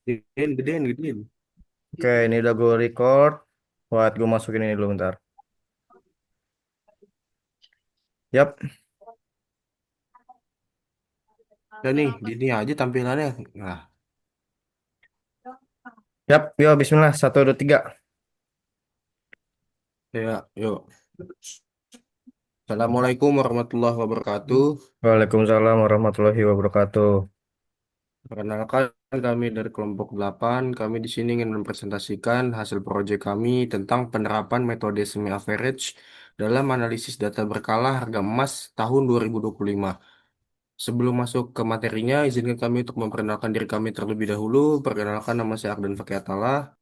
Gedein, gedein, gedein. Oke, ini udah gue record. Buat gue masukin ini dulu bentar. Yap, Dan nih, gini aja tampilannya. Nah, yap, yuk bismillah. Satu, dua, tiga. ya, yuk. Assalamualaikum warahmatullahi wabarakatuh. Waalaikumsalam warahmatullahi wabarakatuh. Perkenalkan kami dari kelompok 8. Kami di sini ingin mempresentasikan hasil proyek kami tentang penerapan metode semi average dalam analisis data berkala harga emas tahun 2025. Sebelum masuk ke materinya, izinkan kami untuk memperkenalkan diri kami terlebih dahulu. Perkenalkan, nama saya Ardan Fakih Atala.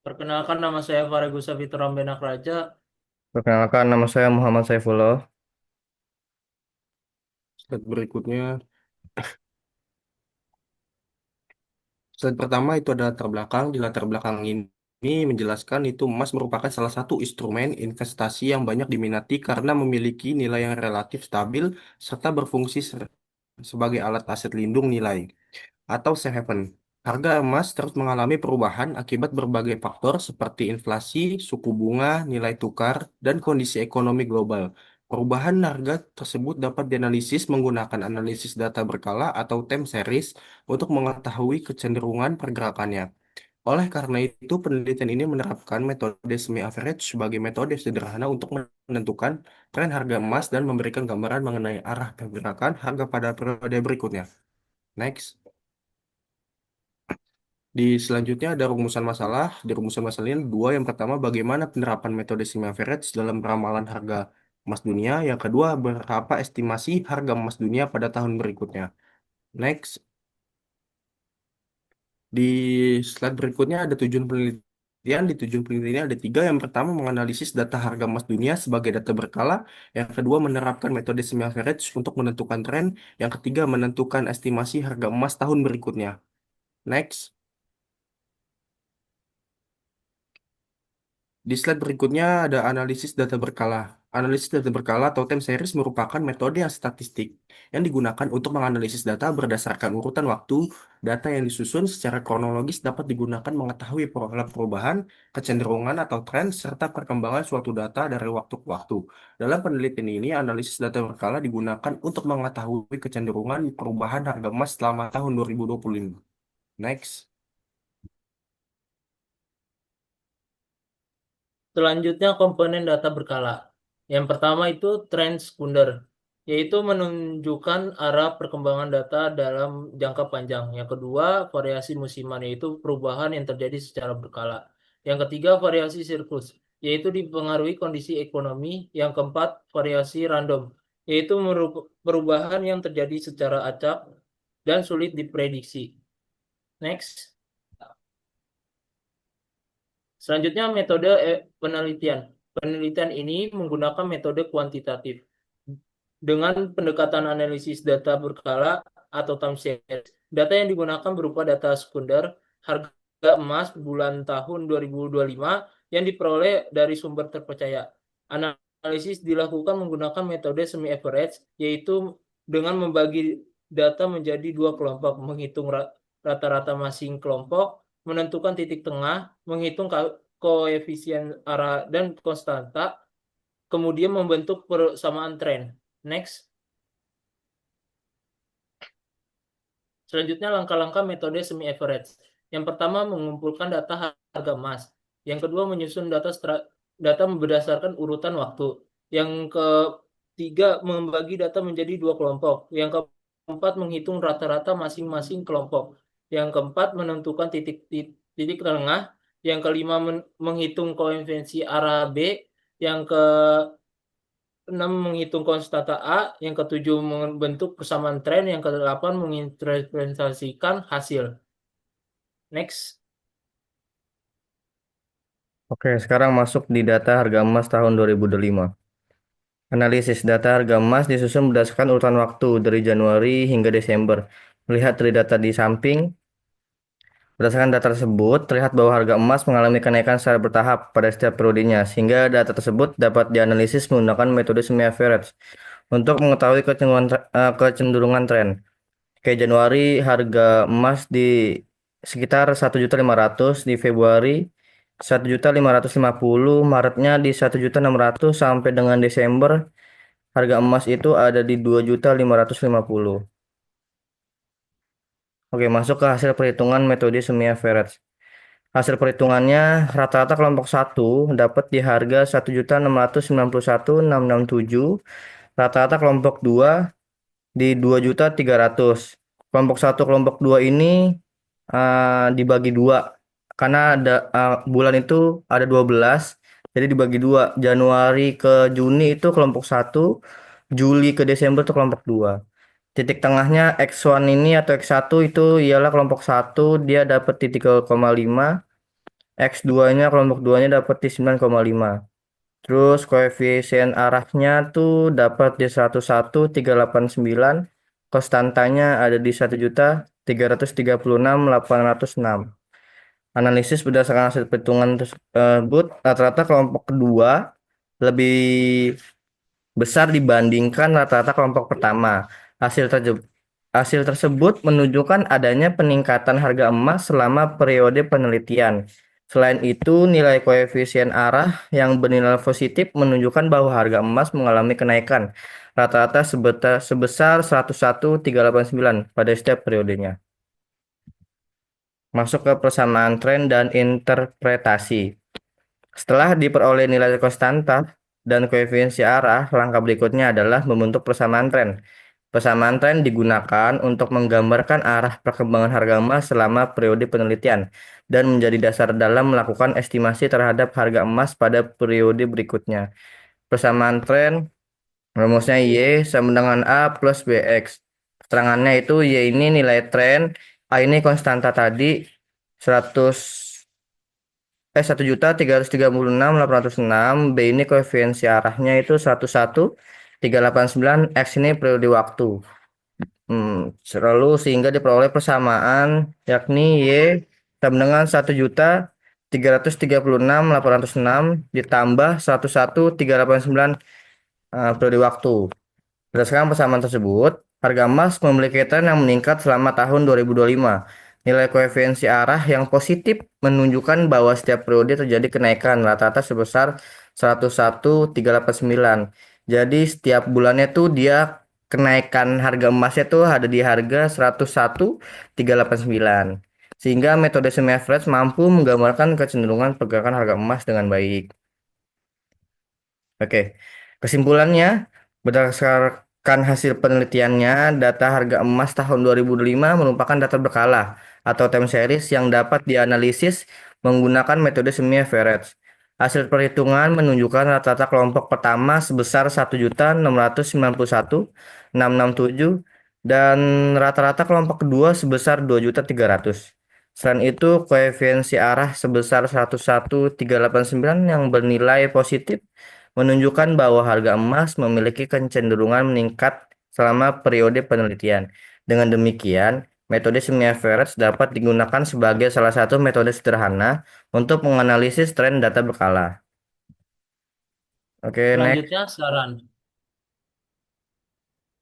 Perkenalkan nama saya Faregusa Fitra Benak Raja. Perkenalkan nama saya Muhammad Saifullah. Slide berikutnya. Slide pertama itu ada latar belakang. Di latar belakang ini menjelaskan itu emas merupakan salah satu instrumen investasi yang banyak diminati karena memiliki nilai yang relatif stabil serta berfungsi sebagai alat aset lindung nilai atau safe haven. Harga emas terus mengalami perubahan akibat berbagai faktor seperti inflasi, suku bunga, nilai tukar, dan kondisi ekonomi global. Perubahan harga tersebut dapat dianalisis menggunakan analisis data berkala atau time series untuk mengetahui kecenderungan pergerakannya. Oleh karena itu, penelitian ini menerapkan metode semi average sebagai metode sederhana untuk menentukan tren harga emas dan memberikan gambaran mengenai arah pergerakan harga pada periode berikutnya. Next. Di selanjutnya ada rumusan masalah. Di rumusan masalah ini ada dua. Yang pertama, bagaimana penerapan metode semi average dalam ramalan harga emas dunia. Yang kedua, berapa estimasi harga emas dunia pada tahun berikutnya. Next. Di slide berikutnya ada tujuan penelitian. Di tujuan penelitian ini ada tiga. Yang pertama, menganalisis data harga emas dunia sebagai data berkala. Yang kedua, menerapkan metode semi average untuk menentukan tren. Yang ketiga, menentukan estimasi harga emas tahun berikutnya. Next. Di slide berikutnya ada analisis data berkala. Analisis data berkala atau time series merupakan metode yang statistik yang digunakan untuk menganalisis data berdasarkan urutan waktu. Data yang disusun secara kronologis dapat digunakan mengetahui pola perubahan, kecenderungan atau tren, serta perkembangan suatu data dari waktu ke waktu. Dalam penelitian ini, analisis data berkala digunakan untuk mengetahui kecenderungan perubahan harga emas selama tahun 2025. Next. Selanjutnya komponen data berkala. Yang pertama itu tren sekunder, yaitu menunjukkan arah perkembangan data dalam jangka panjang. Yang kedua, variasi musiman, yaitu perubahan yang terjadi secara berkala. Yang ketiga, variasi siklus, yaitu dipengaruhi kondisi ekonomi. Yang keempat, variasi random, yaitu perubahan yang terjadi secara acak dan sulit diprediksi. Next. Selanjutnya metode penelitian. Penelitian ini menggunakan metode kuantitatif dengan pendekatan analisis data berkala atau time series. Data yang digunakan berupa data sekunder, harga emas bulan tahun 2025 yang diperoleh dari sumber terpercaya. Analisis dilakukan menggunakan metode semi average, yaitu dengan membagi data menjadi dua kelompok, menghitung rata-rata masing kelompok, menentukan titik tengah, menghitung koefisien arah dan konstanta, kemudian membentuk persamaan tren. Next. Selanjutnya langkah-langkah metode semi average. Yang pertama mengumpulkan data harga emas. Yang kedua menyusun data berdasarkan urutan waktu. Yang ketiga membagi data menjadi dua kelompok. Yang keempat menghitung rata-rata masing-masing kelompok. Yang keempat menentukan titik tengah. Yang kelima menghitung koefisien arah B. Yang ke 6 menghitung konstanta A, yang ketujuh membentuk persamaan tren, yang kedelapan menginterpretasikan hasil. Next. Oke, sekarang masuk di data harga emas tahun 2025. Analisis data harga emas disusun berdasarkan urutan waktu dari Januari hingga Desember. Melihat dari data di samping, berdasarkan data tersebut, terlihat bahwa harga emas mengalami kenaikan secara bertahap pada setiap periodenya, sehingga data tersebut dapat dianalisis menggunakan metode semi average untuk mengetahui kecenderungan tren. Kayak Januari harga emas di sekitar 1.500.000, di Februari 1.550.000, Maretnya di 1.600.000, sampai dengan Desember harga emas itu ada di 2.550.000. Oke, masuk ke hasil perhitungan metode semi average. Hasil perhitungannya, rata-rata kelompok satu dapat di harga 1.691.667, rata-rata kelompok 2 di 2.300.000. Kelompok satu, kelompok 2 ini dibagi dua karena ada bulan itu ada 12, jadi dibagi dua. Januari ke Juni itu kelompok satu, Juli ke Desember itu kelompok 2. Titik tengahnya X1 ini atau X1 itu ialah kelompok satu, dia dapat di 3,5. X2-nya, kelompok 2-nya dapat di 9,5. Terus koefisien arahnya tuh dapat di 101.389. Konstantanya ada di 1.336.806. Analisis berdasarkan hasil perhitungan tersebut, rata-rata kelompok kedua lebih besar dibandingkan rata-rata kelompok pertama. Hasil hasil tersebut menunjukkan adanya peningkatan harga emas selama periode penelitian. Selain itu, nilai koefisien arah yang bernilai positif menunjukkan bahwa harga emas mengalami kenaikan rata-rata sebesar 101.389 pada setiap periodenya. Masuk ke persamaan tren dan interpretasi. Setelah diperoleh nilai konstanta dan koefisien arah, langkah berikutnya adalah membentuk persamaan tren. Persamaan tren digunakan untuk menggambarkan arah perkembangan harga emas selama periode penelitian dan menjadi dasar dalam melakukan estimasi terhadap harga emas pada periode berikutnya. Persamaan tren, rumusnya Y sama dengan A plus BX. Keterangannya itu Y ini nilai tren, A ini konstanta tadi 100 1.336.806. B ini koefisien arahnya itu 101.389. X ini periode waktu. Lalu sehingga diperoleh persamaan yakni Y sama dengan 1.336.806 ditambah 101.389 periode waktu. Berdasarkan persamaan tersebut, harga emas memiliki tren yang meningkat selama tahun 2025. Nilai koefisien arah yang positif menunjukkan bahwa setiap periode terjadi kenaikan rata-rata sebesar 101.389. Jadi setiap bulannya tuh dia kenaikan harga emasnya tuh ada di harga 101.389. Sehingga metode semi average mampu menggambarkan kecenderungan pergerakan harga emas dengan baik. Oke, kesimpulannya, berdasarkan hasil penelitiannya, data harga emas tahun 2005 merupakan data berkala atau time series yang dapat dianalisis menggunakan metode semi average. Hasil perhitungan menunjukkan rata-rata kelompok pertama sebesar 1.991.667 dan rata-rata kelompok kedua sebesar 2.300. Selain itu, koefisiensi arah sebesar 101.389 yang bernilai positif menunjukkan bahwa harga emas memiliki kecenderungan meningkat selama periode penelitian. Dengan demikian, metode semi average dapat digunakan sebagai salah satu metode sederhana untuk menganalisis tren data berkala. Oke, next. Selanjutnya, saran.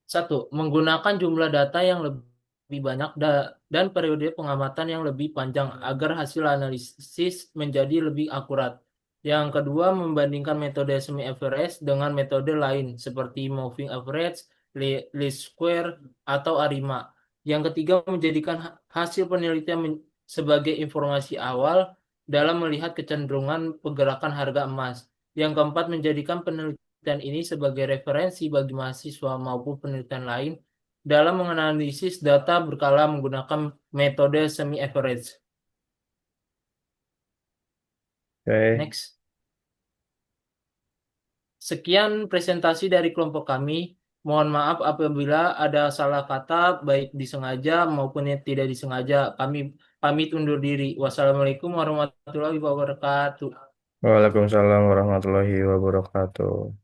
Satu, menggunakan jumlah data yang lebih banyak dan periode pengamatan yang lebih panjang agar hasil analisis menjadi lebih akurat. Yang kedua, membandingkan metode semi average dengan metode lain seperti moving average, least square, atau ARIMA. Yang ketiga, menjadikan hasil penelitian sebagai informasi awal dalam melihat kecenderungan pergerakan harga emas. Yang keempat, menjadikan penelitian ini sebagai referensi bagi mahasiswa maupun penelitian lain dalam menganalisis data berkala menggunakan metode semi average. Oke. Next. Sekian presentasi dari kelompok kami. Mohon maaf apabila ada salah kata baik disengaja maupun yang tidak disengaja. Kami pamit undur diri. Wassalamualaikum warahmatullahi wabarakatuh. Waalaikumsalam warahmatullahi wabarakatuh.